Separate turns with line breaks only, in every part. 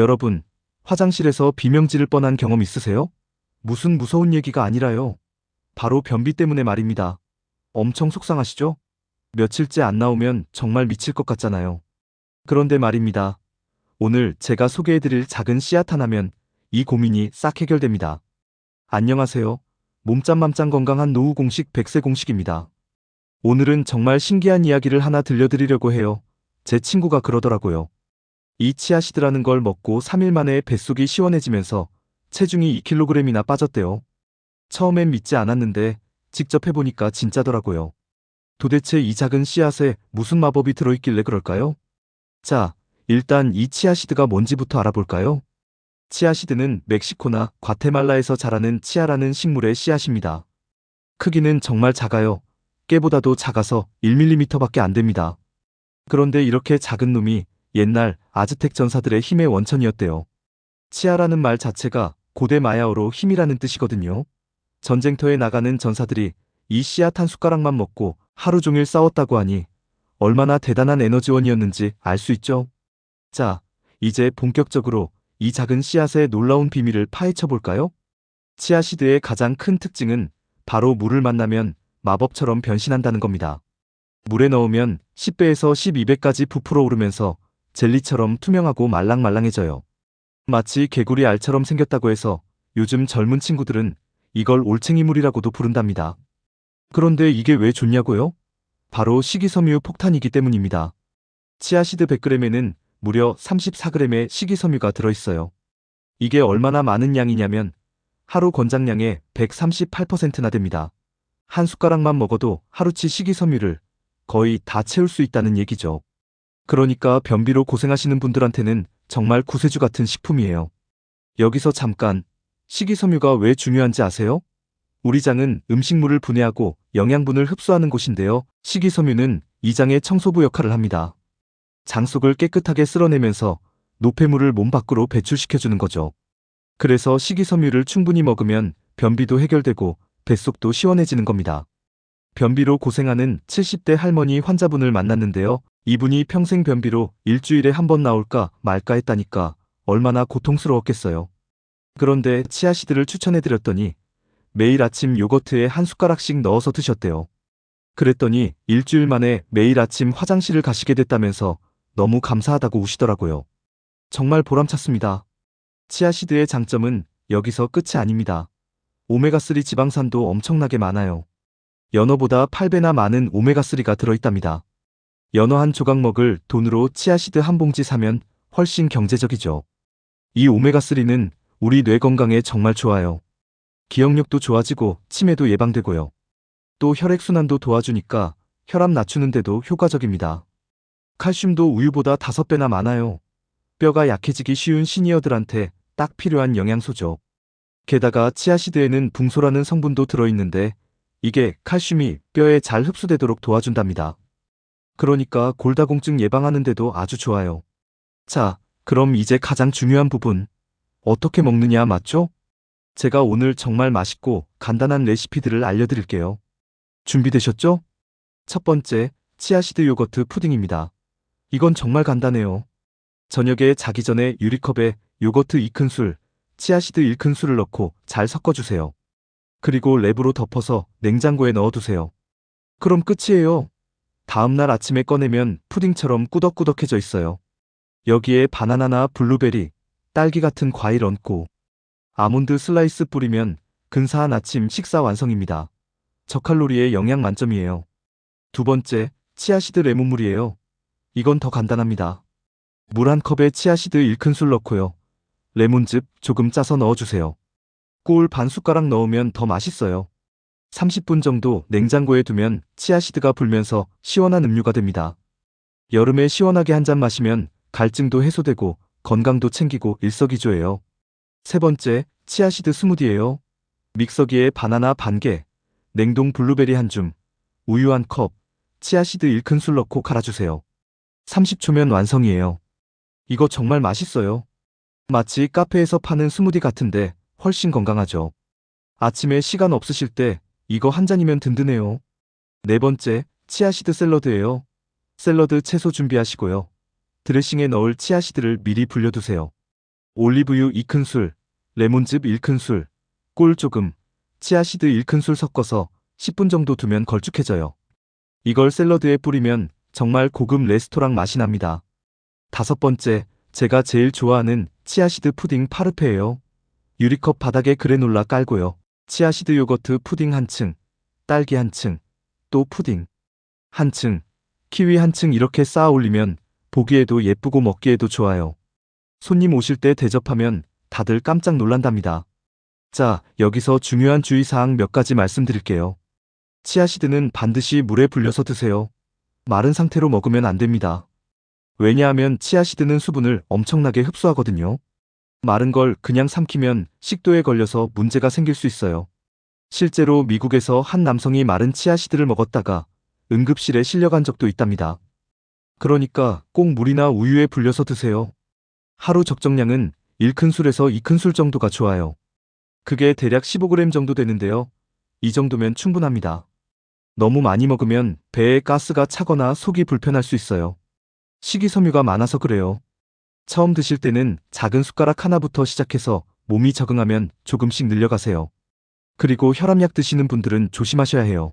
여러분, 화장실에서 비명 지를 뻔한 경험 있으세요? 무슨 무서운 얘기가 아니라요. 바로 변비 때문에 말입니다. 엄청 속상하시죠? 며칠째 안 나오면 정말 미칠 것 같잖아요. 그런데 말입니다. 오늘 제가 소개해드릴 작은 씨앗 하나면 이 고민이 싹 해결됩니다. 안녕하세요. 몸짱맘짱 건강한 노후 공식 100세 공식입니다. 오늘은 정말 신기한 이야기를 하나 들려드리려고 해요. 제 친구가 그러더라고요. 이 치아시드라는 걸 먹고 3일 만에 뱃속이 시원해지면서 체중이 2kg이나 빠졌대요. 처음엔 믿지 않았는데 직접 해보니까 진짜더라고요. 도대체 이 작은 씨앗에 무슨 마법이 들어있길래 그럴까요? 자, 일단 이 치아시드가 뭔지부터 알아볼까요? 치아시드는 멕시코나 과테말라에서 자라는 치아라는 식물의 씨앗입니다. 크기는 정말 작아요. 깨보다도 작아서 1mm밖에 안 됩니다. 그런데 이렇게 작은 놈이 옛날 아즈텍 전사들의 힘의 원천이었대요. 치아라는 말 자체가 고대 마야어로 힘이라는 뜻이거든요. 전쟁터에 나가는 전사들이 이 씨앗 한 숟가락만 먹고 하루 종일 싸웠다고 하니 얼마나 대단한 에너지원이었는지 알 수 있죠? 자, 이제 본격적으로 이 작은 씨앗의 놀라운 비밀을 파헤쳐 볼까요? 치아시드의 가장 큰 특징은 바로 물을 만나면 마법처럼 변신한다는 겁니다. 물에 넣으면 10배에서 12배까지 부풀어 오르면서 젤리처럼 투명하고 말랑말랑해져요. 마치 개구리 알처럼 생겼다고 해서 요즘 젊은 친구들은 이걸 올챙이물이라고도 부른답니다. 그런데 이게 왜 좋냐고요? 바로 식이섬유 폭탄이기 때문입니다. 치아시드 100g에는 무려 34g의 식이섬유가 들어있어요. 이게 얼마나 많은 양이냐면 하루 권장량의 138%나 됩니다. 한 숟가락만 먹어도 하루치 식이섬유를 거의 다 채울 수 있다는 얘기죠. 그러니까 변비로 고생하시는 분들한테는 정말 구세주 같은 식품이에요. 여기서 잠깐, 식이섬유가 왜 중요한지 아세요? 우리 장은 음식물을 분해하고 영양분을 흡수하는 곳인데요. 식이섬유는 이 장의 청소부 역할을 합니다. 장 속을 깨끗하게 쓸어내면서 노폐물을 몸 밖으로 배출시켜주는 거죠. 그래서 식이섬유를 충분히 먹으면 변비도 해결되고 뱃속도 시원해지는 겁니다. 변비로 고생하는 70대 할머니 환자분을 만났는데요. 이분이 평생 변비로 일주일에 한 번 나올까 말까 했다니까 얼마나 고통스러웠겠어요. 그런데 치아시드를 추천해드렸더니 매일 아침 요거트에 한 숟가락씩 넣어서 드셨대요. 그랬더니 일주일 만에 매일 아침 화장실을 가시게 됐다면서 너무 감사하다고 우시더라고요. 정말 보람찼습니다. 치아시드의 장점은 여기서 끝이 아닙니다. 오메가3 지방산도 엄청나게 많아요. 연어보다 8배나 많은 오메가3가 들어있답니다. 연어 한 조각 먹을 돈으로 치아시드 한 봉지 사면 훨씬 경제적이죠. 이 오메가3는 우리 뇌 건강에 정말 좋아요. 기억력도 좋아지고 치매도 예방되고요. 또 혈액순환도 도와주니까 혈압 낮추는데도 효과적입니다. 칼슘도 우유보다 5배나 많아요. 뼈가 약해지기 쉬운 시니어들한테 딱 필요한 영양소죠. 게다가 치아시드에는 붕소라는 성분도 들어있는데 이게 칼슘이 뼈에 잘 흡수되도록 도와준답니다. 그러니까 골다공증 예방하는데도 아주 좋아요. 자, 그럼 이제 가장 중요한 부분. 어떻게 먹느냐 맞죠? 제가 오늘 정말 맛있고 간단한 레시피들을 알려드릴게요. 준비되셨죠? 첫 번째, 치아시드 요거트 푸딩입니다. 이건 정말 간단해요. 저녁에 자기 전에 유리컵에 요거트 2큰술, 치아시드 1큰술을 넣고 잘 섞어주세요. 그리고 랩으로 덮어서 냉장고에 넣어두세요. 그럼 끝이에요. 다음날 아침에 꺼내면 푸딩처럼 꾸덕꾸덕해져 있어요. 여기에 바나나나 블루베리, 딸기 같은 과일 얹고 아몬드 슬라이스 뿌리면 근사한 아침 식사 완성입니다. 저칼로리에 영양 만점이에요. 두 번째, 치아시드 레몬물이에요. 이건 더 간단합니다. 물 한 컵에 치아시드 1큰술 넣고요. 레몬즙 조금 짜서 넣어주세요. 꿀 반 숟가락 넣으면 더 맛있어요. 30분 정도 냉장고에 두면 치아시드가 불면서 시원한 음료가 됩니다. 여름에 시원하게 한 잔 마시면 갈증도 해소되고 건강도 챙기고 일석이조예요. 세 번째, 치아시드 스무디예요. 믹서기에 바나나 반 개, 냉동 블루베리 한 줌, 우유 한 컵, 치아시드 1큰술 넣고 갈아주세요. 30초면 완성이에요. 이거 정말 맛있어요. 마치 카페에서 파는 스무디 같은데 훨씬 건강하죠. 아침에 시간 없으실 때 이거 한 잔이면 든든해요. 네 번째, 치아시드 샐러드예요. 샐러드 채소 준비하시고요. 드레싱에 넣을 치아시드를 미리 불려두세요. 올리브유 2큰술, 레몬즙 1큰술, 꿀 조금, 치아씨드 1큰술 섞어서 10분 정도 두면 걸쭉해져요. 이걸 샐러드에 뿌리면 정말 고급 레스토랑 맛이 납니다. 5번째, 제가 제일 좋아하는 치아씨드 푸딩 파르페예요. 유리컵 바닥에 그래놀라 깔고요. 치아씨드 요거트 푸딩 한 층, 딸기 한 층, 또 푸딩 한 층, 키위 한 층 이렇게 쌓아 올리면 보기에도 예쁘고 먹기에도 좋아요. 손님 오실 때 대접하면 다들 깜짝 놀란답니다. 자, 여기서 중요한 주의사항 몇 가지 말씀드릴게요. 치아씨드는 반드시 물에 불려서 드세요. 마른 상태로 먹으면 안 됩니다. 왜냐하면 치아씨드는 수분을 엄청나게 흡수하거든요. 마른 걸 그냥 삼키면 식도에 걸려서 문제가 생길 수 있어요. 실제로 미국에서 한 남성이 마른 치아씨드를 먹었다가 응급실에 실려간 적도 있답니다. 그러니까 꼭 물이나 우유에 불려서 드세요. 하루 적정량은 1큰술에서 2큰술 정도가 좋아요. 그게 대략 15g 정도 되는데요. 이 정도면 충분합니다. 너무 많이 먹으면 배에 가스가 차거나 속이 불편할 수 있어요. 식이섬유가 많아서 그래요. 처음 드실 때는 작은 숟가락 하나부터 시작해서 몸이 적응하면 조금씩 늘려가세요. 그리고 혈압약 드시는 분들은 조심하셔야 해요.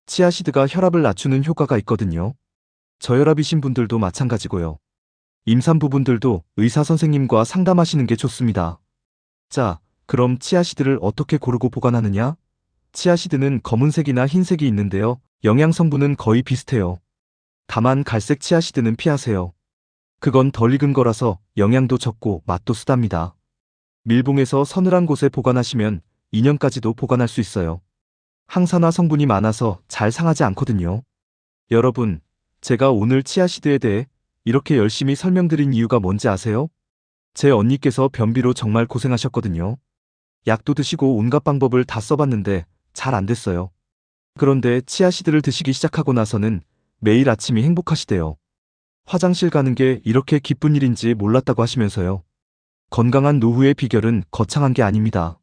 치아씨드가 혈압을 낮추는 효과가 있거든요. 저혈압이신 분들도 마찬가지고요. 임산부분들도 의사 선생님과 상담하시는 게 좋습니다. 자, 그럼 치아씨드를 어떻게 고르고 보관하느냐? 치아씨드는 검은색이나 흰색이 있는데요. 영양 성분은 거의 비슷해요. 다만 갈색 치아씨드는 피하세요. 그건 덜 익은 거라서 영양도 적고 맛도 쓰답니다. 밀봉해서 서늘한 곳에 보관하시면 2년까지도 보관할 수 있어요. 항산화 성분이 많아서 잘 상하지 않거든요. 여러분, 제가 오늘 치아씨드에 대해 이렇게 열심히 설명드린 이유가 뭔지 아세요? 제 언니께서 변비로 정말 고생하셨거든요. 약도 드시고 온갖 방법을 다 써봤는데 잘 안 됐어요. 그런데 치아씨드를 드시기 시작하고 나서는 매일 아침이 행복하시대요. 화장실 가는 게 이렇게 기쁜 일인지 몰랐다고 하시면서요. 건강한 노후의 비결은 거창한 게 아닙니다.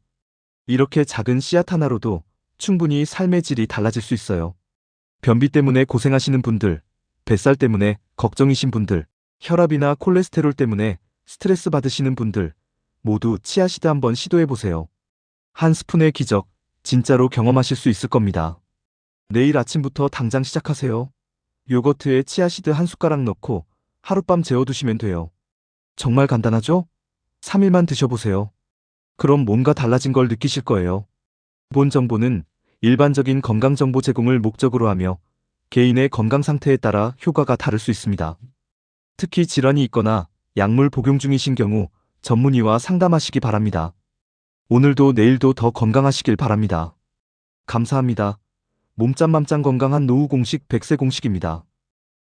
이렇게 작은 씨앗 하나로도 충분히 삶의 질이 달라질 수 있어요. 변비 때문에 고생하시는 분들, 뱃살 때문에 걱정이신 분들, 혈압이나 콜레스테롤 때문에 스트레스 받으시는 분들 모두 치아씨드 한번 시도해보세요. 한 스푼의 기적, 진짜로 경험하실 수 있을 겁니다. 내일 아침부터 당장 시작하세요. 요거트에 치아씨드 한 숟가락 넣고 하룻밤 재워두시면 돼요. 정말 간단하죠? 3일만 드셔보세요. 그럼 뭔가 달라진 걸 느끼실 거예요. 본 정보는 일반적인 건강정보 제공을 목적으로 하며 개인의 건강 상태에 따라 효과가 다를 수 있습니다. 특히 질환이 있거나 약물 복용 중이신 경우 전문의와 상담하시기 바랍니다. 오늘도 내일도 더 건강하시길 바랍니다. 감사합니다. 몸짱맘짱 건강한 노후 공식 100세 공식입니다.